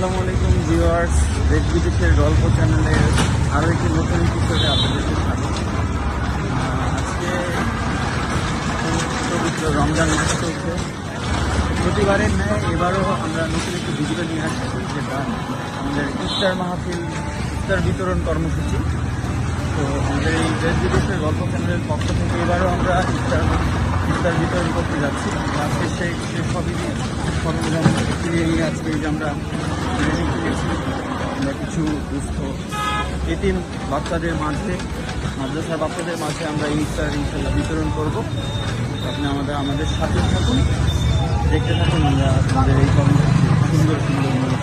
আসসালামু আলাইকুম ভিউয়ার্স, দেশ বিদেশের গল্প চ্যানেলের আরও একটি নতুন এপিসোডে আপনাদেরকে স্বাগত। আজকে পবিত্র রমজান মাস চলছে। প্রতিবারের ন্যায় এবারও আমরা নতুন একটি ভিডিও নিয়ে আসছি, যেটা আমাদের ইফতার মাহফিল, ইফতার বিতরণ কর্মসূচি। তো আমাদের এই দেশ বিদেশের গল্প চ্যানেলের পক্ষ থেকে এবারও আমরা ইফতার বিতরণ করতে যাচ্ছি। আজকে সেই সবই সরঞ্জাম কিনে নিয়ে আজকে এই যে আমরা বিরিয়ানি কিনেছি। আমরা কিছু দুস্থ এতিম বাচ্চাদের মাঝে, মাদ্রাসার বাচ্চাদের মাঝে আমরা এই ইফতার ইনশাল্লাহ বিতরণ করবো। আপনি আমাদের সাথে থাকুন, দেখতে থাকুন আমরা আমাদের এই কর্মসূচি সুন্দর সুন্দর মানুষ।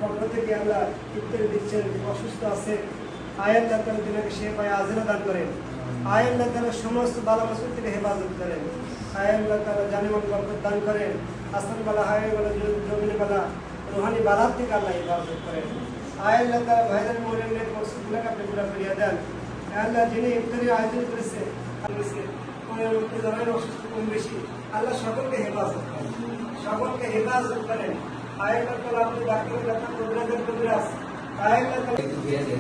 পক্ষ থেকে আল্লাহ ইফতারি দিচ্ছেন, অসুস্থ আছে, আয়াল্লাহ তাআলা দিনাকে শেফায়ে আজিলা দান করেন। আয়াল্লাহ তাআলা সমস্ত বালা মুসিবত থেকে হেফাজত করেন। আয়াল্লাহ তাআলা জানেমান বরকত দান করেন। আসমান বালা, হাওয়াই বালা, জমিন বালা, রুহানি বালাত থেকে আল্লাহ হেফাজত করেন। আয়াল্লাহ তাআলা ভাইজান মোরেনের পরিস্থিতিগুলোকে আপনি পুরা করিয়া দেন। আল্লাহ যিনি ইফতারি আয়োজন করেছে, কোনের মধ্যে যারা অসুস্থ কম বেশি, আল্লাহ সকলকে হেফাজত করেন, সকলকে হেফাজত করেন। আয়াল্লাহ তাআলা আপনি ডাক্তার প্রোগ্রামের প্রোগ্রাস আয়াল্লাহ তাআলা